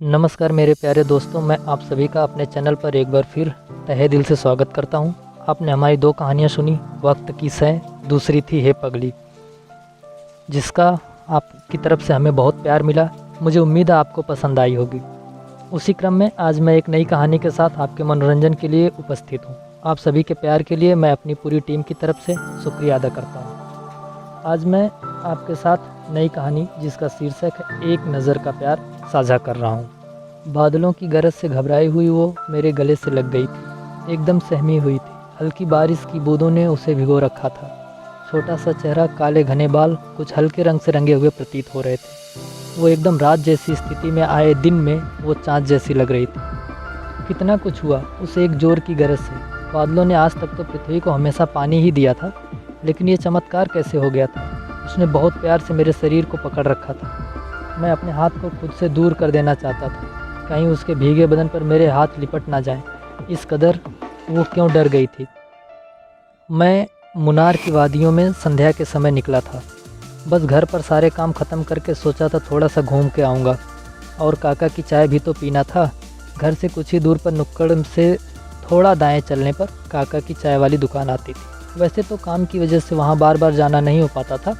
नमस्कार मेरे प्यारे दोस्तों, मैं आप सभी का अपने चैनल पर एक बार फिर तहे दिल से स्वागत करता हूं। आपने हमारी दो कहानियां सुनी, वक्त की सह, दूसरी थी हे पगली, जिसका आपकी तरफ से हमें बहुत प्यार मिला। मुझे उम्मीद है आपको पसंद आई होगी। उसी क्रम में आज मैं एक नई कहानी के साथ आपके मनोरंजन के लिए उपस्थित हूँ। आप सभी के प्यार के लिए मैं अपनी पूरी टीम की तरफ से शुक्रिया अदा करता हूँ। आज मैं आपके साथ नई कहानी जिसका शीर्षक है एक नज़र का प्यार साझा कर रहा हूँ। बादलों की गरज से घबराई हुई वो मेरे गले से लग गई थी, एकदम सहमी हुई थी। हल्की बारिश की बूंदों ने उसे भिगो रखा था। छोटा सा चेहरा, काले घने बाल कुछ हल्के रंग से रंगे हुए प्रतीत हो रहे थे। वो एकदम रात जैसी स्थिति में आए दिन में वो चाँद जैसी लग रही थी। कितना कुछ हुआ उस एक जोर की गरज से। बादलों ने आज तक तो पृथ्वी को हमेशा पानी ही दिया था, लेकिन ये चमत्कार कैसे हो गया था। उसने बहुत प्यार से मेरे शरीर को पकड़ रखा था। मैं अपने हाथ को खुद से दूर कर देना चाहता था, कहीं उसके भीगे बदन पर मेरे हाथ लिपट ना जाएं। इस कदर वो क्यों डर गई थी। मैं मुनार की वादियों में संध्या के समय निकला था। बस घर पर सारे काम ख़त्म करके सोचा था थोड़ा सा घूम के आऊँगा, और काका की चाय भी तो पीना था। घर से कुछ ही दूर पर नुक्कड़ से थोड़ा दाएँ चलने पर काका की चाय वाली दुकान आती थी। वैसे तो काम की वजह से वहाँ बार बार जाना नहीं हो पाता था,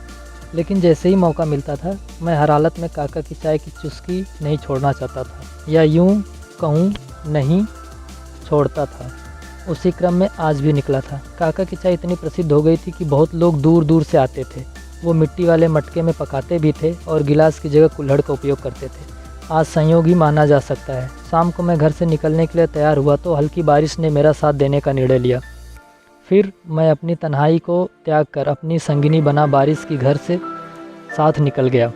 लेकिन जैसे ही मौका मिलता था मैं हर हालत में काका की चाय की चुस्की नहीं छोड़ना चाहता था, या यूं कहूँ नहीं छोड़ता था। उसी क्रम में आज भी निकला था। काका की चाय इतनी प्रसिद्ध हो गई थी कि बहुत लोग दूर दूर से आते थे। वो मिट्टी वाले मटके में पकाते भी थे और गिलास की जगह कुल्हड़ का उपयोग करते थे। आज संयोग ही माना जा सकता है। शाम को मैं घर से निकलने के लिए तैयार हुआ तो हल्की बारिश ने मेरा साथ देने का निर्णय लिया। फिर मैं अपनी तन्हाई को त्याग कर अपनी संगिनी बना बारिश की घर से साथ निकल गया।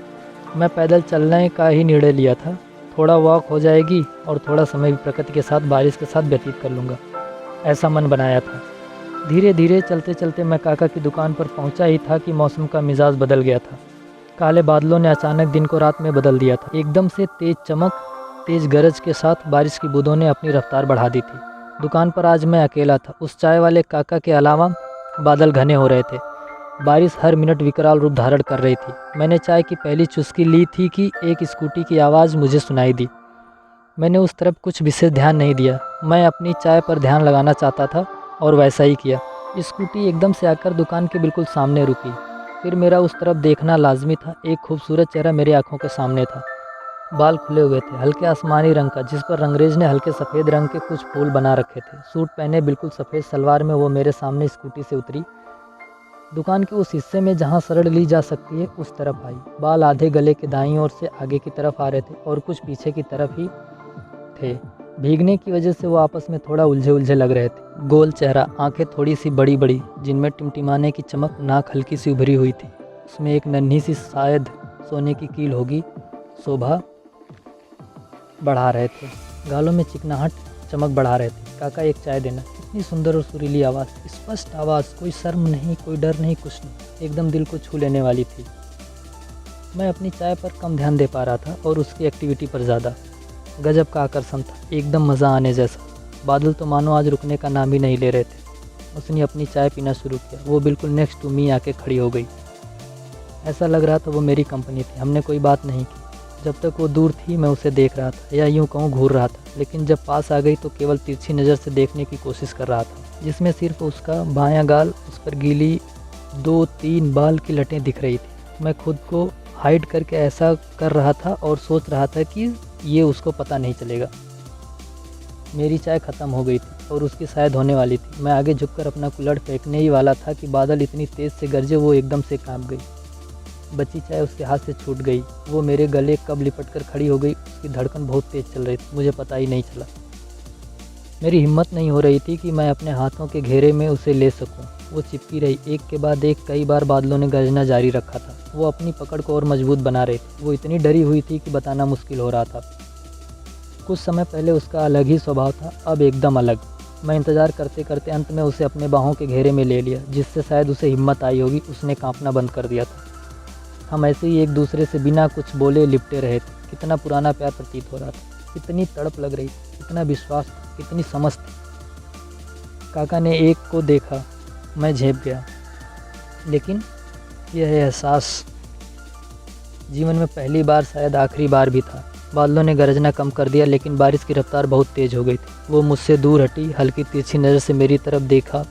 मैं पैदल चलने का ही निर्णय लिया था। थोड़ा वॉक हो जाएगी और थोड़ा समय भी प्रकृति के साथ बारिश के साथ व्यतीत कर लूँगा, ऐसा मन बनाया था। धीरे धीरे चलते चलते मैं काका की दुकान पर पहुंचा ही था कि मौसम का मिजाज बदल गया था। काले बादलों ने अचानक दिन को रात में बदल दिया था। एकदम से तेज चमक, तेज गरज के साथ बारिश की बूंदों ने अपनी रफ्तार बढ़ा दी थी। दुकान पर आज मैं अकेला था। उस चाय वाले काका के अलावा बादल घने हो रहे थे। बारिश हर मिनट विकराल रूप धारण कर रही थी। मैंने चाय की पहली चुस्की ली थी कि एक स्कूटी की आवाज़ मुझे सुनाई दी। मैंने उस तरफ कुछ विशेष ध्यान नहीं दिया। मैं अपनी चाय पर ध्यान लगाना चाहता था और वैसा ही किया। स्कूटी एकदम से आकर दुकान के बिल्कुल सामने रुकी। फिर मेरा उस तरफ देखना लाजमी था। एक खूबसूरत चेहरा मेरी आंखों के सामने था। बाल खुले हुए थे, हल्के आसमानी रंग का, जिस पर रंगरेज ने हल्के सफ़ेद रंग के कुछ फूल बना रखे थे। सूट पहने बिल्कुल सफ़ेद सलवार में वो मेरे सामने स्कूटी से उतरी। दुकान के उस हिस्से में जहाँ शरण ली जा सकती है उस तरफ आई। बाल आधे गले के दाईं ओर से आगे की तरफ आ रहे थे और कुछ पीछे की तरफ ही थे। भीगने की वजह से वो आपस में थोड़ा उलझे उलझे लग रहे थे। गोल चेहरा, आंखें थोड़ी सी बड़ी बड़ी जिनमें टिमटिमाने की चमक, नाक हल्की सी उभरी हुई थी। उसमें एक नन्ही सी शायद सोने की कील होगी, शोभा बढ़ा रहे थे। गालों में चिकनाहट चमक बढ़ा रहे थे। काका एक चाय देना। इतनी सुंदर और सुरीली आवाज़, स्पष्ट आवाज़, कोई शर्म नहीं, कोई डर नहीं, कुछ नहीं, एकदम दिल को छू लेने वाली थी। मैं अपनी चाय पर कम ध्यान दे पा रहा था और उसकी एक्टिविटी पर ज़्यादा। गजब का आकर्षण था, एकदम मज़ा आने जैसा। बादल तो मानो आज रुकने का नाम ही नहीं ले रहे थे। उसने अपनी चाय पीना शुरू किया। वो बिल्कुल नेक्स्ट टू मी आके खड़ी हो गई। ऐसा लग रहा था वो मेरी कंपनी थी। हमने कोई बात नहीं की। जब तक वो दूर थी मैं उसे देख रहा था, या यूं कहूँ घूर रहा था, लेकिन जब पास आ गई तो केवल तिरछी नज़र से देखने की कोशिश कर रहा था, जिसमें सिर्फ उसका बायां गाल, उस पर गीली 2-3 बाल की लटें दिख रही थी। मैं खुद को हाइड करके ऐसा कर रहा था और सोच रहा था कि ये उसको पता नहीं चलेगा। मेरी चाय ख़त्म हो गई थी और उसकी शायद होने वाली थी। मैं आगे झुककर अपना कुल्हड़ फेंकने ही वाला था कि बादल इतनी तेज़ से गरजे वो एकदम से कांप गई। बची चाय उसके हाथ से छूट गई। वो मेरे गले कब लिपट कर खड़ी हो गई। उसकी धड़कन बहुत तेज़ चल रही थी, मुझे पता ही नहीं चला। मेरी हिम्मत नहीं हो रही थी कि मैं अपने हाथों के घेरे में उसे ले सकूं। वो चिपकी रही। एक के बाद एक कई बार बादलों ने गरजना जारी रखा था। वो अपनी पकड़ को और मजबूत बना रही थी। वो इतनी डरी हुई थी कि बताना मुश्किल हो रहा था। कुछ समय पहले उसका अलग ही स्वभाव था, अब एकदम अलग। मैं इंतज़ार करते करते अंत में उसे अपने बाहों के घेरे में ले लिया, जिससे शायद उसे हिम्मत आई होगी। उसने कांपना बंद कर दिया था। हम ऐसे ही एक दूसरे से बिना कुछ बोले लिपटे रहे थे। कितना पुराना प्यार प्रतीत हो रहा था। कितनी तड़प लग रही थी, कितना विश्वास था, कितनी समझ थी। काका ने एक को देखा, मैं झेप गया। लेकिन यह एहसास जीवन में पहली बार, शायद आखिरी बार भी था। बादलों ने गरजना कम कर दिया, लेकिन बारिश की रफ्तार बहुत तेज़ हो गई थी। वो मुझसे दूर हटी, हल्की तिरछी नज़र से मेरी तरफ देखा,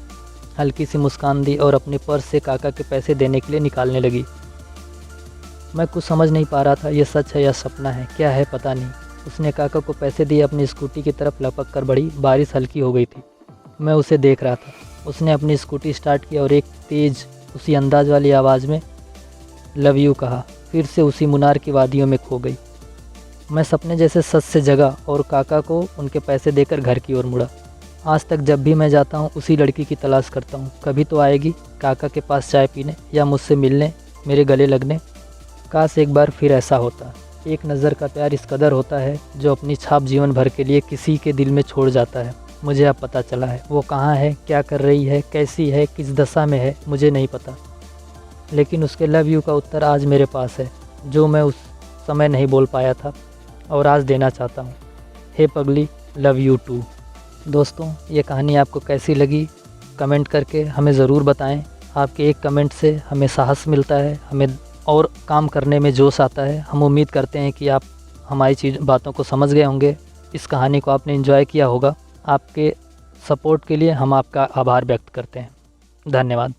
हल्की सी मुस्कान दी और अपने पर्स से काका के पैसे देने के लिए निकालने लगी। मैं कुछ समझ नहीं पा रहा था, ये सच है या सपना है, क्या है पता नहीं। उसने काका को पैसे दिए, अपनी स्कूटी की तरफ लपक कर बढ़ी। बारिश हल्की हो गई थी, मैं उसे देख रहा था। उसने अपनी स्कूटी स्टार्ट की और एक तेज़ उसी अंदाज वाली आवाज़ में लव यू कहा, फिर से उसी मुनार की वादियों में खो गई। मैं सपने जैसे सच से जगा और काका को उनके पैसे देकर घर की ओर मुड़ा। आज तक जब भी मैं जाता हूँ उसी लड़की की तलाश करता हूँ, कभी तो आएगी काका के पास चाय पीने या मुझसे मिलने, मेरे गले लगने। काश एक बार फिर ऐसा होता। एक नज़र का प्यार इस कदर होता है जो अपनी छाप जीवन भर के लिए किसी के दिल में छोड़ जाता है। मुझे अब पता चला है वो कहाँ है, क्या कर रही है, कैसी है, किस दशा में है, मुझे नहीं पता, लेकिन उसके लव यू का उत्तर आज मेरे पास है, जो मैं उस समय नहीं बोल पाया था और आज देना चाहता हूँ। हे पगली, लव यू टू। दोस्तों, ये कहानी आपको कैसी लगी कमेंट करके हमें ज़रूर बताएं। आपके एक कमेंट से हमें साहस मिलता है, हमें और काम करने में जोश आता है। हम उम्मीद करते हैं कि आप हमारी बातों को समझ गए होंगे, इस कहानी को आपने एंजॉय किया होगा। आपके सपोर्ट के लिए हम आपका आभार व्यक्त करते हैं। धन्यवाद।